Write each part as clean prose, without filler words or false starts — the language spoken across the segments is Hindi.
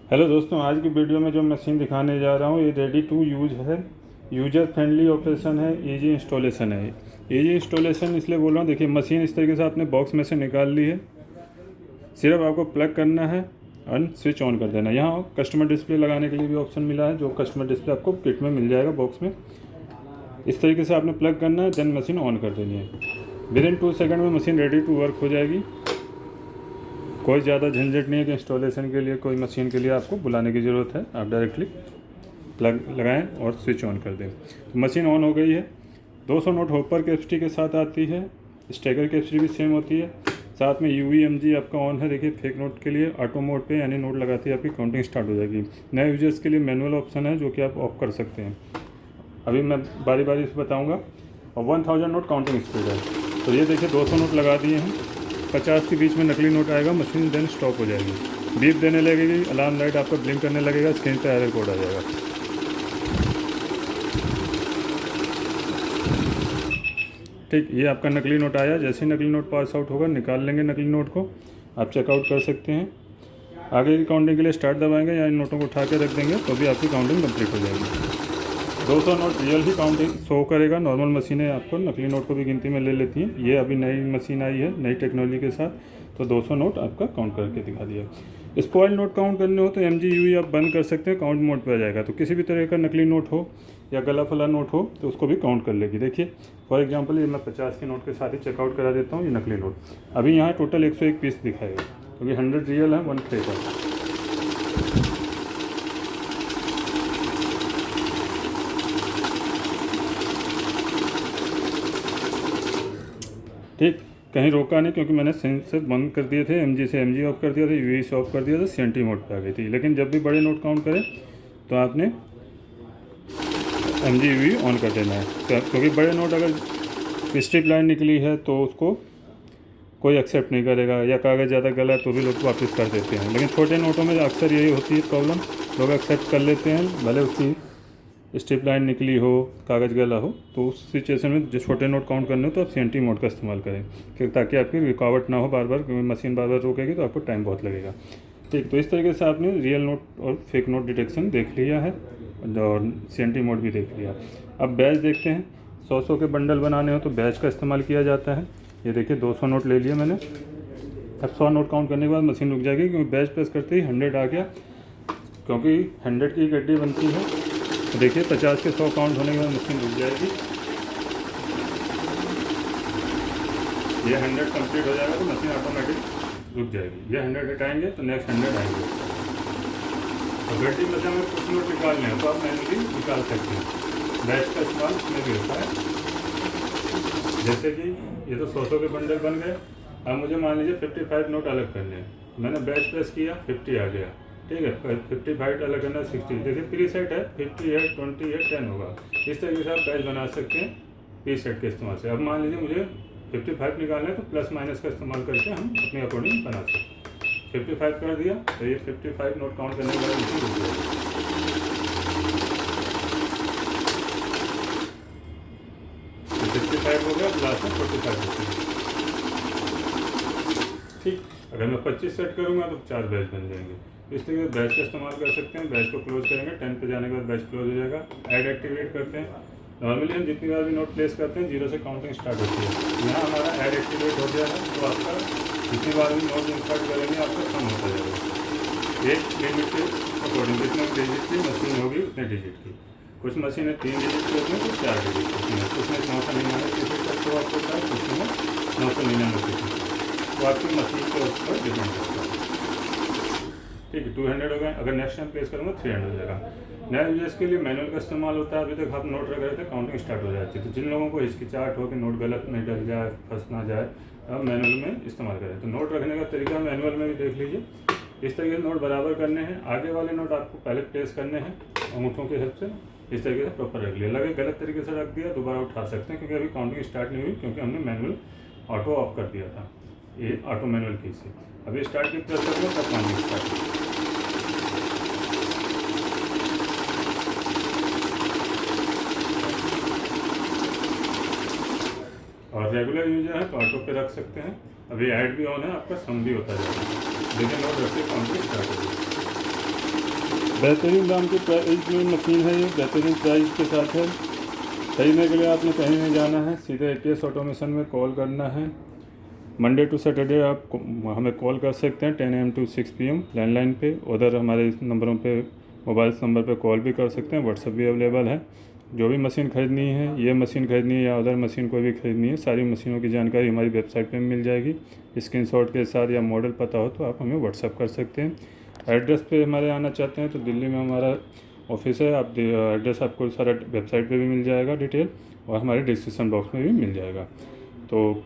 हेलो दोस्तों, आज की वीडियो में जो मशीन दिखाने जा रहा हूँ ये रेडी टू यूज है। यूजर फ्रेंडली ऑपरेशन है, इजी इंस्टॉलेशन है। इजी इंस्टॉलेशन इसलिए बोल रहा हूँ, देखिए मशीन इस तरीके से आपने बॉक्स में से निकाल ली है। सिर्फ आपको प्लग करना है और स्विच ऑन कर देना है। यहाँ कस्टमर डिस्प्ले लगाने के लिए भी ऑप्शन मिला है, जो कस्टमर डिस्प्ले आपको किट में मिल जाएगा बॉक्स में। इस तरीके से आपने प्लग करना है, देन मशीन ऑन कर देनी है। विद इन 2 सेकंड में मशीन रेडी टू वर्क हो जाएगी। कोई ज़्यादा झंझट नहीं है कि इंस्टॉलेशन के लिए कोई मशीन के लिए आपको बुलाने की ज़रूरत है। आप डायरेक्टली प्लग लगाएं और स्विच ऑन कर दें। तो मशीन ऑन हो गई है। 200 नोट हॉपर कैपेसिटी के साथ आती है। स्टेगर कैपेसिटी भी सेम होती है। साथ में UVMG आपका ऑन है। देखिए फेक नोट के लिए ऑटो मोड पे यानी नोट लगाती है आपकी काउंटिंग स्टार्ट हो जाएगी। नए यूजर्स के लिए मैनुअल ऑप्शन है जो कि आप ऑफ कर सकते हैं। अभी मैं बारी बारी से बताऊँगा। और 1000 नोट काउंटिंग स्पीड है। तो ये देखिए 200 नोट लगा दिए हैं। 50 के बीच में नकली नोट आएगा, मशीन देन स्टॉप हो जाएगी। बीप देने लगेगी, अलार्म लाइट आपका ब्लिंक करने लगेगा, स्क्रीन पे एरर कोड आ जाएगा। ठीक, ये आपका नकली नोट आया। जैसे ही नकली नोट पास आउट होगा निकाल लेंगे नकली नोट को। आप चेकआउट कर सकते हैं। आगे की काउंटिंग के लिए स्टार्ट दबाएंगे या इन नोटों को उठा के रख देंगे तो भी आपकी काउंटिंग कंप्लीट हो जाएगी। 200 नोट रियल ही काउंटिंग शो करेगा। नॉर्मल मशीनें आपको नकली नोट को भी गिनती में ले लेती हैं। ये अभी नई मशीन आई है नई टेक्नोलॉजी के साथ, तो 200 नोट आपका काउंट करके दिखा दिया। स्पॉइल नोट काउंट करने हो तो MG आप बंद कर सकते हैं, काउंट मोड पे आ जाएगा। तो किसी भी तरह का नकली नोट हो या गला फला नोट हो तो उसको भी काउंट कर लेगी। देखिए फॉर एग्जांपल ये मैं 50 के नोट के साथ ही चेकआउट करा देता हूँ। ये नकली नोट अभी यहाँ टोटल 101 पीस दिखाएगा, क्योंकि 100 रियल है, 1 फेक है। ठीक, कहीं रोका नहीं क्योंकि मैंने सेंसर बंद कर दिए थे। MG से MG ऑफ कर दिया था, UV से ऑफ कर दिया था, CNT मोड पे आ गई थी। लेकिन जब भी बड़े नोट काउंट करें तो आपने MG UV ऑन कर देना है, क्योंकि बड़े नोट अगर स्ट्रिप लाइन निकली है तो उसको कोई एक्सेप्ट नहीं करेगा, या कागज़ ज़्यादा गला है तो भी लोग वापस कर देते हैं। लेकिन छोटे नोटों में अक्सर यही होती है प्रॉब्लम, लोग एक्सेप्ट कर लेते हैं भले उसकी स्ट्रिप लाइन निकली हो, कागज़ गला हो। तो उस सिचुएशन में जो छोटे नोट काउंट करने हो तो आप CNT मोड का इस्तेमाल करें, ताकि आपकी रुकावट ना हो बार बार, क्योंकि मशीन बार बार रोकेगी तो आपको टाइम बहुत लगेगा। ठीक, तो इस तरीके से आपने रियल नोट और फेक नोट डिटेक्शन देख लिया है और CNT मोड भी देख लिया। अब बैच देखते हैं। 100 के बंडल बनाने हो तो बैच का इस्तेमाल किया जाता है। ये देखिए 200 नोट ले लिया मैंने। अब 100 नोट काउंट करने के बाद मशीन रुक जाएगी, क्योंकि बैच प्रेस करते ही 100 आ गया, क्योंकि 100 की गड्डी बनती है। तो देखिए 50 के 100 काउंट होने के बाद मशीन रुक जाएगी। ये 100 कंप्लीट हो जाएगा तो मशीन ऑटोमेटिक रुक जाएगी। ये 100 हटाएंगे तो नेक्स्ट 100 आएंगे। तो गड्डी में से हमें कुछ नोट निकालने हैं तो आप मैनुअली निकाल सकते हैं। बैच का इस्तेमाल इसमें भी होता है। जैसे कि ये तो 100 के बंडल बन गए। अब मुझे मान लीजिए 55 नोट अलग करने हैं। मैंने बैच प्रेस किया, 50 आ गया। ठीक है, 55 अलग करना 60। देखिए प्री सेट है, 50 है, 20 है, 10 होगा। इस तरीके से आप बैच बना सकते हैं प्री सेट के इस्तेमाल से। अब मान लीजिए मुझे 55 निकालना है तो प्लस माइनस का इस्तेमाल करके हम अपने अकॉर्डिंग बना सकते हैं। 55 कर दिया तो ये 55 नोट काउंट करने के बाद इसी रुक जाएगा। तो 55 हो गया, लास्ट में 45। ठीक, अगर मैं 25 सेट करूँगा तो 4 बैच बन जाएंगे। इस तरीके से बैच का इस्तेमाल कर सकते हैं। बैच को क्लोज करेंगे, 10 पे जाने के बाद बैच क्लोज हो जाएगा। ऐड एक्टिवेट करते हैं। नॉर्मली हम जितनी बार भी नोट प्लेस करते हैं 0 से काउंटिंग स्टार्ट होती है। यहाँ हमारा ऐड एक्टिवेट हो गया है तो आपका जितनी बार भी नोट इंसर्ट करेंगे आपका कम होता जाएगा। एक लिमिट के अकॉर्डिंग जितने डिजिट की मशीन होगी उतने डिजिट की। कुछ मशीनें 3 डिजिट की होती हैं, कुछ 4 डिजिट की होती हैं। कुछ में 999 डिजिट तक तो आपको होता है, कुछ में 999 डिजिट। तो आपकी मशीन के ऊपर डिपेंड करता है। ठीक है, 200 हो गए। अगर नेक्स्ट टाइम प्लेस करूँगा 300 हो जाएगा। नए यूजर्स के लिए मैनुअल का इस्तेमाल होता है। अभी तक आप नोट रख रहे थे, काउंटिंग स्टार्ट हो जाती है। तो जिन लोगों को हिचकिचाहट हो कि नोट गलत नहीं डल जाए, फंस ना जाए, आप मैनुअल में इस्तेमाल करें। तो नोट रखने का तरीका मैनुअल में भी देख लीजिए। इस तरीके से नोट बराबर करने हैं। आगे वाले नोट आपको पहले प्लेस करने हैं अंगूठों के हेल्प से। इस तरीके से प्रॉपर रख लिया। लगे गलत तरीके से रख दिया, दोबारा उठा सकते हैं, क्योंकि अभी काउंटिंग स्टार्ट नहीं हुई, क्योंकि हमने मैनुअल ऑटो ऑफ कर दिया था। ये ऑटो मैनुअल की से अभी स्टार्ट की प्रेस करूँगा तब काउंटिंग स्टार्ट। और रेगुलर यूजर है तो ऑटो पे रख सकते हैं। अभी ऐड भी ऑन है, आपका सम भी होता जाएगा। लेकिन और रखते काउंटिंग स्टार्ट हो गई। बेहतरीन दाम की प्राइस में मशीन है ये, बेहतरीन प्राइस के साथ है। खरीदने के लिए आपने कहीं नहीं जाना है, सीधे AKS ऑटोमेशन में कॉल करना है। मंडे टू सैटरडे आप हमें कॉल कर सकते हैं 10 AM to 6 PM लैंडलाइन पे। उधर हमारे इस नंबरों पे, मोबाइल नंबर पे कॉल भी कर सकते हैं। व्हाट्सएप भी अवेलेबल है। जो भी मशीन ख़रीदनी है, ये मशीन ख़रीदनी है या उधर मशीन कोई भी ख़रीदनी है, सारी मशीनों की जानकारी हमारी वेबसाइट पे मिल जाएगी। स्क्रीनशॉट के साथ या मॉडल पता हो तो आप हमें व्हाट्सएप कर सकते हैं। एड्रेस पे हमारे आना चाहते हैं तो दिल्ली में हमारा ऑफिस है। आप एड्रेस आपको सारा वेबसाइट पे भी मिल जाएगा डिटेल, और हमारे डिस्क्रिप्शन बॉक्स में भी मिल जाएगा। तो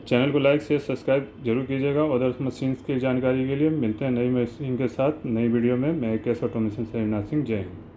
चैनल को लाइक शेयर सब्सक्राइब जरूर कीजिएगा। अदर मशीन्स की जानकारी के लिए मिलते हैं नई मशीन के साथ नई वीडियो में। मैं AKS ऑटोमेशन से अविनाश सिंह, जय हिंद।